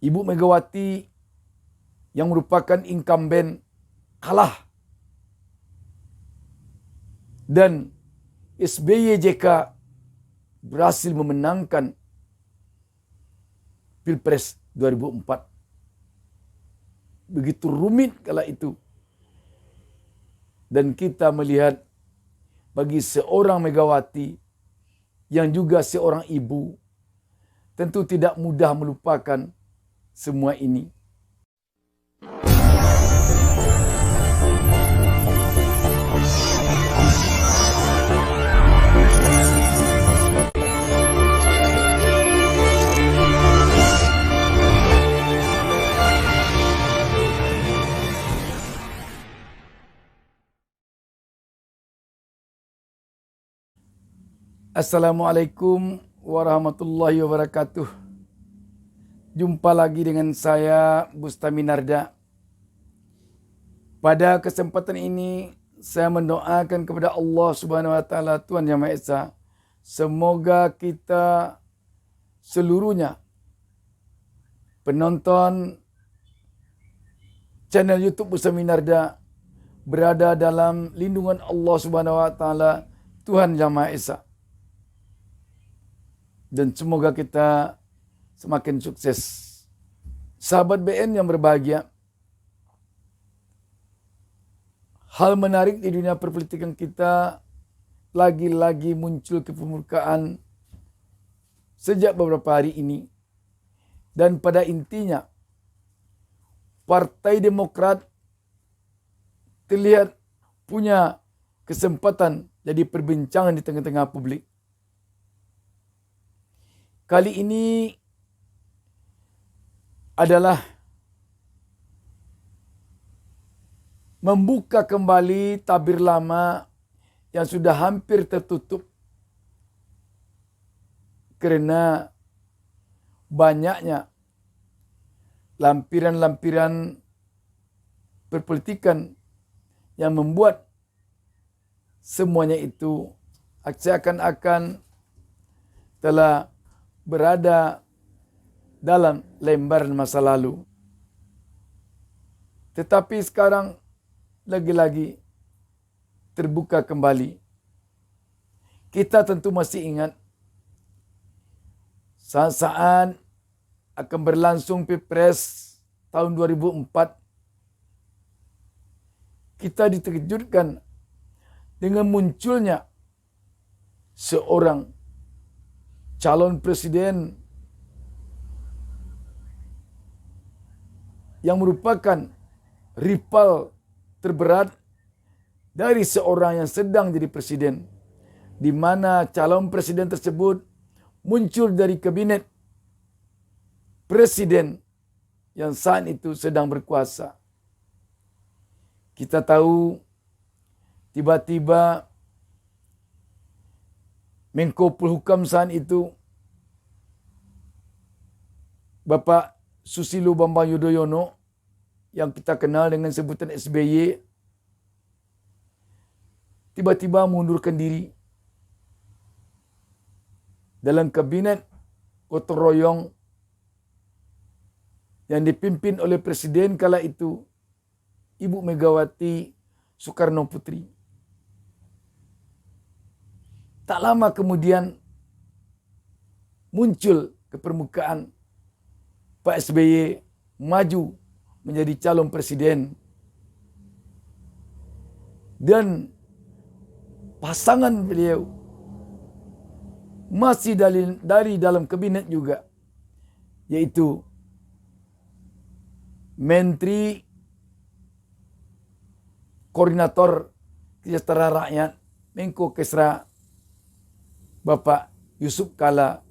Ibu Megawati yang merupakan incumbent kalah. Dan SBY JK berhasil memenangkan Pilpres 2004. Begitu rumit kala itu. Dan kita melihat bagi seorang Megawati yang juga seorang ibu, tentu tidak mudah melupakan semua ini. Assalamualaikum warahmatullahi wabarakatuh. Jumpa lagi dengan saya Bustami Narda. Pada kesempatan ini saya mendoakan kepada Allah Subhanahu wa taala, Tuhan Yang Maha Esa, semoga kita seluruhnya penonton channel YouTube Bustami Narda berada dalam lindungan Allah Subhanahu wa taala, Tuhan Yang Maha Esa. Dan semoga kita semakin sukses. Sahabat BN yang berbahagia, hal menarik di dunia perpolitikan kita lagi-lagi muncul ke permukaan sejak beberapa hari ini. Dan pada intinya, Partai Demokrat terlihat punya kesempatan jadi perbincangan di tengah-tengah publik. Kali ini adalah membuka kembali tabir lama yang sudah hampir tertutup karena banyaknya lampiran-lampiran perpolitikan yang membuat semuanya itu seakan-akan telah berada dalam lembaran masa lalu. Tetapi sekarang lagi-lagi terbuka kembali. Kita tentu masih ingat saat-saat akan berlangsung Pilpres tahun 2004. Kita diterkejutkan dengan munculnya seorang calon presiden yang merupakan rival terberat dari seorang yang sedang jadi presiden, di mana calon presiden tersebut muncul dari kabinet presiden yang saat itu sedang berkuasa. Kita tahu tiba-tiba Menko Polhukam saat itu, Bapak Susilo Bambang Yudhoyono, yang kita kenal dengan sebutan SBY, tiba-tiba mengundurkan diri dalam kabinet gotong royong yang dipimpin oleh Presiden kala itu, Ibu Megawati Soekarno Putri. Tak lama kemudian muncul ke permukaan Pak SBY maju menjadi calon presiden. Dan pasangan beliau masih dari dalam kabinet juga, yaitu Menteri Koordinator Kesejahteraan Rakyat, Menko Kesra, Bapak Yusuf Kala,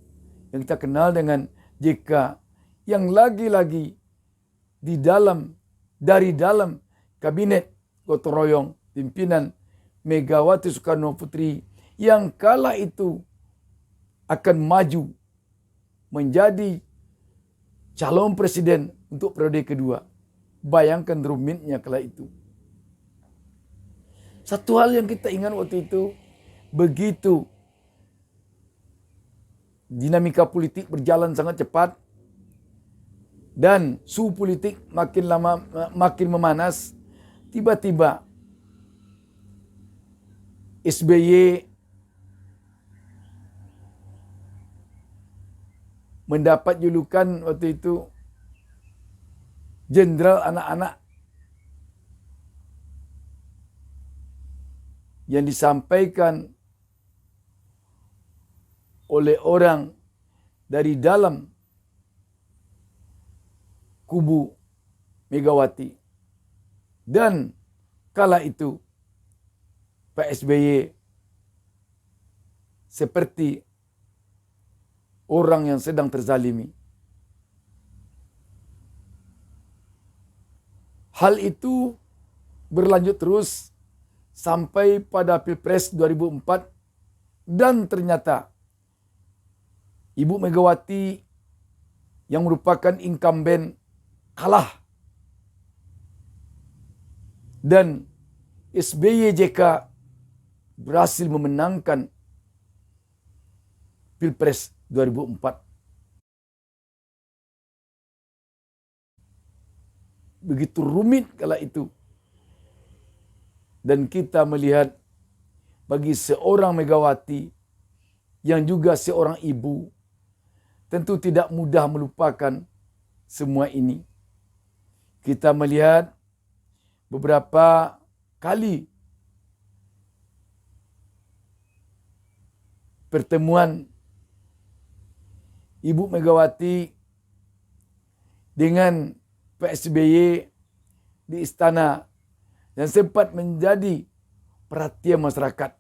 yang kita kenal dengan JK, yang lagi-lagi dari dalam kabinet gotong royong pimpinan Megawati Soekarno Putri, yang kala itu akan maju menjadi calon presiden untuk periode kedua. Bayangkan rumitnya kala itu. Satu hal yang kita ingat waktu itu, begitu dinamika politik berjalan sangat cepat, dan suhu politik makin lama makin memanas, tiba-tiba SBY mendapat julukan waktu itu Jenderal Anak-anak, yang disampaikan oleh orang dari dalam kubu Megawati. Dan kala itu Pak SBY seperti orang yang sedang terzalimi. Hal itu berlanjut terus sampai pada Pilpres 2004 dan ternyata Ibu Megawati yang merupakan incumbent kalah dan SBY JK berhasil memenangkan Pilpres 2004. Begitu rumit kala itu. Dan kita melihat bagi seorang Megawati yang juga seorang ibu, tentu tidak mudah melupakan semua ini. Kita melihat beberapa kali pertemuan Ibu Megawati dengan Pak SBY di istana yang sempat menjadi perhatian masyarakat.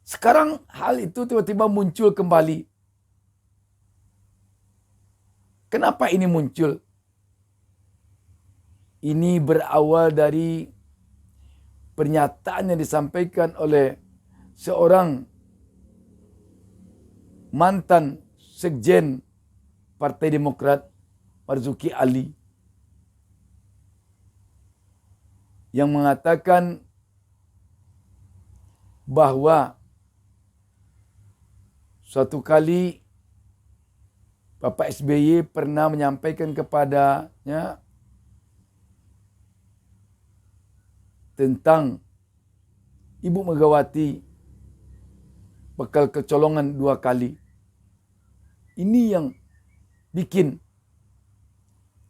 Sekarang hal itu tiba-tiba muncul kembali. Kenapa ini muncul? Ini berawal dari pernyataan yang disampaikan oleh seorang mantan sekjen Partai Demokrat, Marzuki Ali, yang mengatakan bahwa suatu kali Bapak SBY pernah menyampaikan kepadanya tentang Ibu Megawati bakal kecolongan 2 kali. Ini yang bikin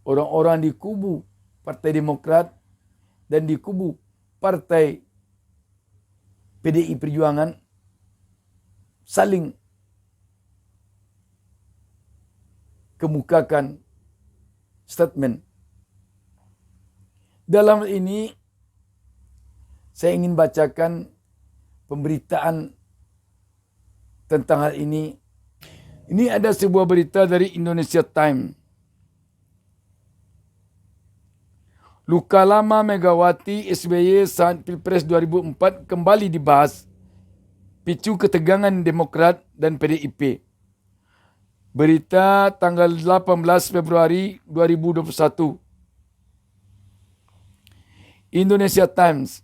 orang-orang di kubu Partai Demokrat dan di kubu Partai PDI Perjuangan saling kemukakan statement. Dalam ini saya ingin bacakan pemberitaan tentang hal ini. Ini ada sebuah berita dari Indonesia Times. Luka lama Megawati SBY saat Pilpres 2004 kembali dibahas, picu ketegangan Demokrat dan PDIP. Berita tanggal 18 Februari 2021. Indonesia Times.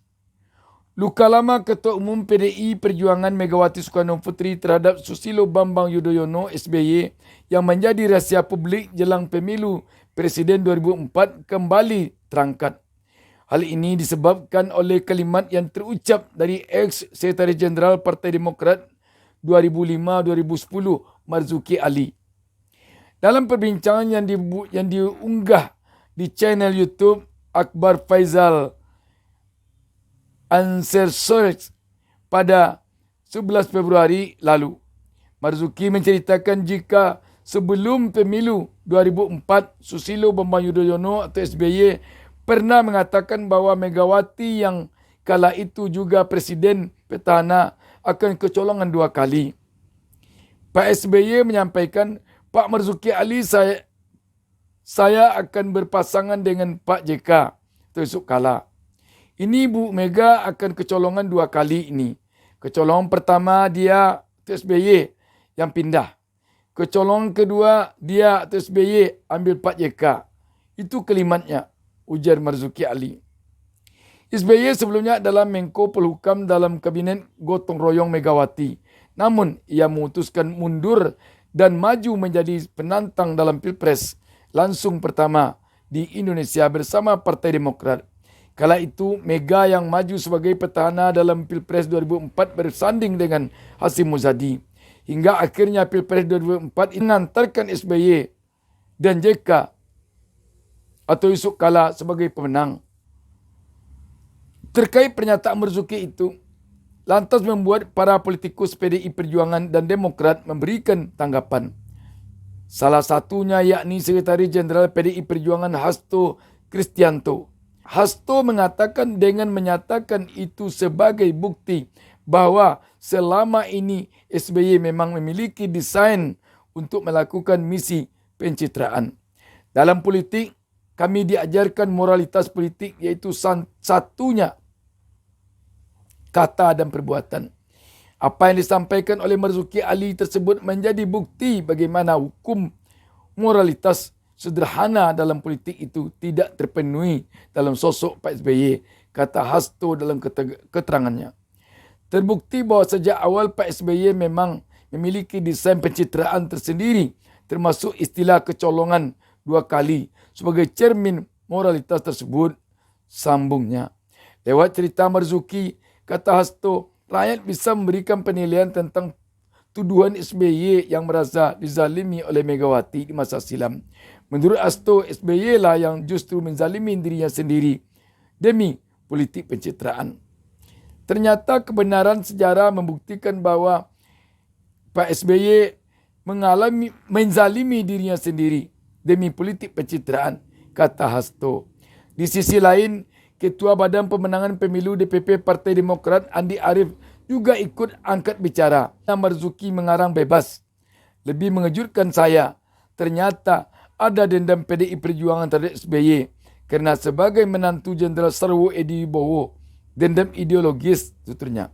Luka lama Ketua Umum PDI Perjuangan Megawati Soekarno Putri terhadap Susilo Bambang Yudhoyono SBY yang menjadi rahasia publik jelang pemilu Presiden 2004 kembali terangkat. Hal ini disebabkan oleh kalimat yang terucap dari ex-Sekretaris Jenderal Partai Demokrat 2005-2010 Marzuki Ali. Dalam perbincangan yang diunggah di channel YouTube Akbar Faisal Answer Search pada 11 Februari lalu, Marzuki menceritakan jika sebelum pemilu 2004, Susilo Bambang Yudhoyono atau SBY pernah mengatakan bahwa Megawati yang kala itu juga presiden petahana akan kecolongan 2 kali. Pak SBY menyampaikan, Pak Marzuki Ali, saya akan berpasangan dengan Pak JK esok kala. Ini Bu Mega akan kecolongan 2 kali ini. Kecolongan pertama dia SBY yang pindah. Kecolongan kedua dia SBY ambil Pak JK. Itu kalimatnya, ujar Marzuki Ali. SBY sebelumnya adalah Menko Polhukam dalam kabinet gotong royong Megawati Namun ia memutuskan mundur dan maju menjadi penantang dalam Pilpres langsung pertama di Indonesia bersama Partai Demokrat. Kala itu Mega yang maju sebagai petahana dalam Pilpres 2004 bersanding dengan Hasyim Muzadi. Hingga akhirnya Pilpres 2004 mengantarkan SBY dan JK atau Yusuf Kala sebagai pemenang. Terkait pernyataan Marzuki itu, lantas membuat para politikus PDI Perjuangan dan Demokrat memberikan tanggapan. Salah satunya yakni Sekretaris Jenderal PDI Perjuangan Hasto Kristianto. Hasto mengatakan dengan menyatakan itu sebagai bukti bahwa selama ini SBY memang memiliki desain untuk melakukan misi pencitraan. Dalam politik, kami diajarkan moralitas politik yaitu satunya kata dan perbuatan. Apa yang disampaikan oleh Marzuki Ali tersebut menjadi bukti bagaimana hukum moralitas sederhana dalam politik itu tidak terpenuhi dalam sosok Pak SBY, kata Hasto dalam keterangannya. Terbukti bahwa sejak awal Pak SBY memang memiliki desain pencitraan tersendiri, termasuk istilah kecolongan 2 kali sebagai cermin moralitas tersebut, sambungnya. Lewat cerita Marzuki, kata Hasto, rakyat bisa memberikan penilaian tentang tuduhan SBY yang merasa dizalimi oleh Megawati di masa silam. Menurut Hasto, SBY lah yang justru menzalimi dirinya sendiri demi politik pencitraan. Ternyata kebenaran sejarah membuktikan bahwa Pak SBY menzalimi dirinya sendiri demi politik pencitraan, kata Hasto. Di sisi lain, Ketua Badan Pemenangan Pemilu DPP Partai Demokrat Andi Arief juga ikut angkat bicara. Marzuki mengarang bebas. Lebih mengejutkan saya, ternyata ada dendam PDI Perjuangan terhadap SBY karena sebagai menantu Jenderal Sarwo Edi Wibowo, dendam ideologis tuturnya.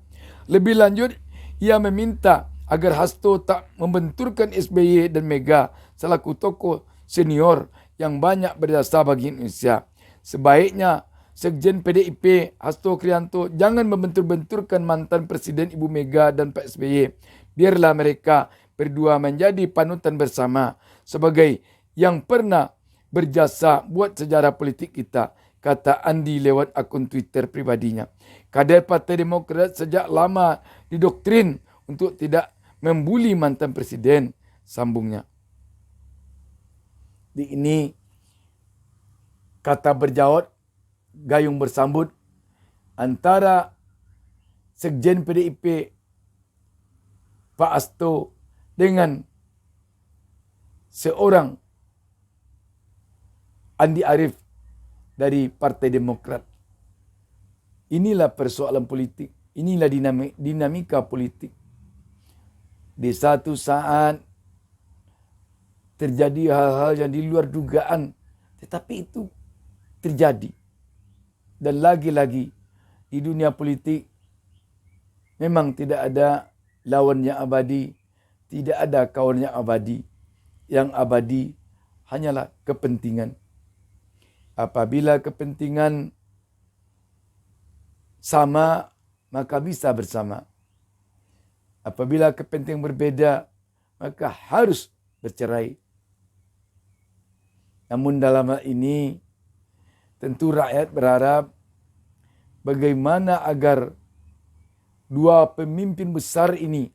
Lebih lanjut, ia meminta agar Hasto tak membenturkan SBY dan Mega selaku tokoh senior yang banyak berjasa bagi Indonesia. Sebaiknya Sekjen PDIP Hasto Kristianto jangan membentur-benturkan mantan Presiden Ibu Mega dan Pak SBY. Biarlah mereka berdua menjadi panutan bersama sebagai yang pernah berjasa buat sejarah politik kita, kata Andi lewat akun Twitter pribadinya. Kader Partai Demokrat sejak lama didoktrin untuk tidak membuli mantan presiden, sambungnya. Di ini kata berjawab gayung bersambut antara Sekjen PDIP Pak Hasto dengan seorang Andi Arief dari Partai Demokrat. Inilah persoalan politik, inilah dinamika politik. Di satu saat terjadi hal-hal yang di luar dugaan, tetapi itu terjadi. Dan lagi-lagi di dunia politik memang tidak ada lawan yang abadi, tidak ada kawan yang abadi. Yang abadi hanyalah kepentingan. Apabila kepentingan sama, maka bisa bersama. Apabila kepentingan berbeda, maka harus bercerai. Namun dalam hal ini, tentu rakyat berharap bagaimana agar dua pemimpin besar ini,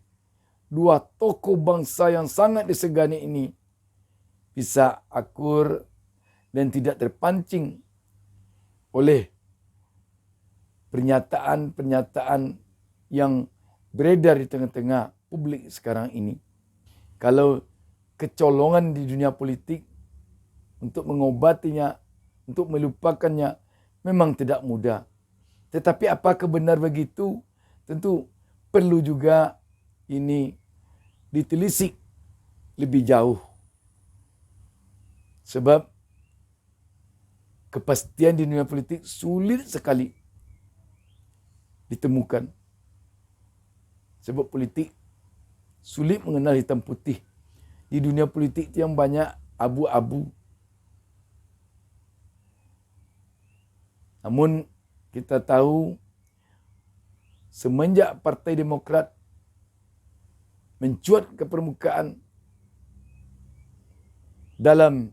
dua tokoh bangsa yang sangat disegani ini bisa akur dan tidak terpancing oleh pernyataan-pernyataan yang beredar di tengah-tengah publik sekarang ini. Kalau kecolongan di dunia politik untuk mengobatinya, untuk melupakannya memang tidak mudah. Tetapi apakah benar begitu? Tentu perlu juga ini ditelisik lebih jauh. Sebab kepastian di dunia politik sulit sekali ditemukan. Sebab politik sulit mengenal hitam putih. Di dunia politik yang banyak abu-abu. Namun kita tahu semenjak Partai Demokrat mencuat ke permukaan dalam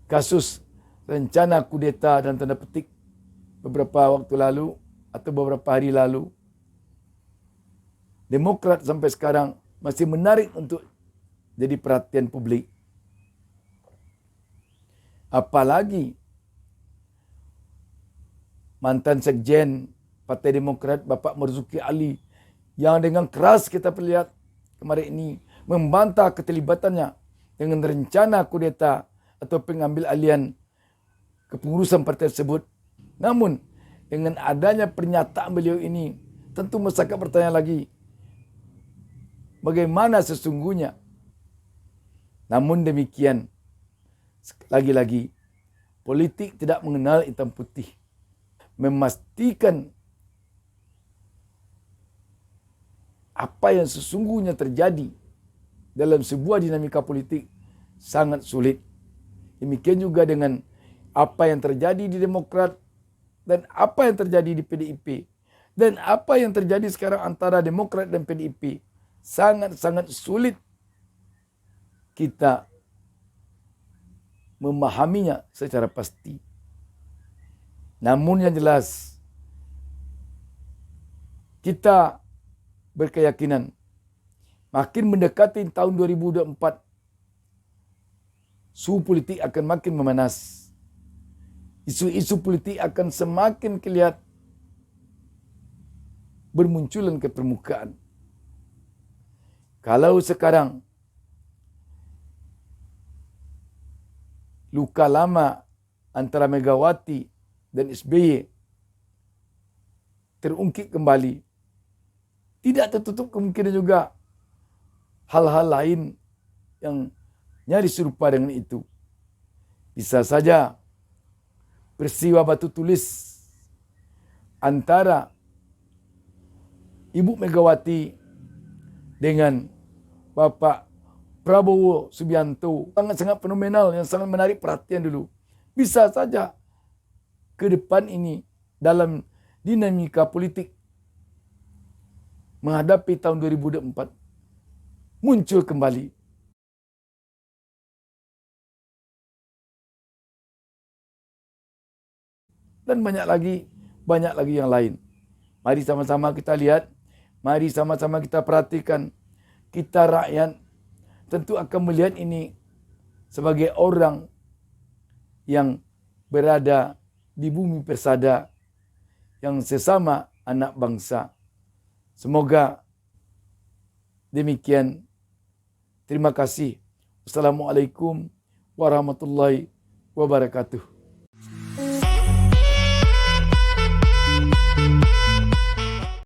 kasus rencana kudeta dan tanda petik beberapa waktu lalu atau beberapa hari lalu. Demokrat sampai sekarang masih menarik untuk jadi perhatian publik. Apalagi mantan sekjen Partai Demokrat Bapak Marzuki Ali yang dengan keras kita perlihat kemarin ini membantah keterlibatannya dengan rencana kudeta atau pengambil alian kepengurusan partai tersebut. Namun dengan adanya pernyataan beliau ini tentu masyarakat bertanya lagi, bagaimana sesungguhnya? Namun demikian, lagi-lagi politik tidak mengenal hitam putih. Memastikan apa yang sesungguhnya terjadi dalam sebuah dinamika politik sangat sulit. Demikian juga dengan apa yang terjadi di Demokrat dan apa yang terjadi di PDIP dan apa yang terjadi sekarang antara Demokrat dan PDIP. Sangat-sangat sulit kita memahaminya secara pasti. Namun yang jelas, kita berkeyakinan makin mendekati tahun 2024, suhu politik akan makin memanas. Isu-isu politik akan semakin kelihatan bermunculan ke permukaan. Kalau sekarang luka lama antara Megawati dan SBY terungkit kembali, tidak tertutup kemungkinan juga hal-hal lain yang nyaris serupa dengan itu. Bisa saja peristiwa batu tulis antara Ibu Megawati dengan Bapak Prabowo Subianto sangat-sangat fenomenal, yang sangat menarik perhatian dulu. Bisa saja ke depan ini dalam dinamika politik menghadapi tahun 2024 muncul kembali. Dan banyak lagi yang lain. Mari sama-sama kita lihat, mari sama-sama kita perhatikan. Kita rakyat tentu akan melihat ini sebagai orang yang berada di bumi persada, yang sesama anak bangsa. Semoga demikian. Terima kasih. Wassalamualaikum warahmatullahi wabarakatuh.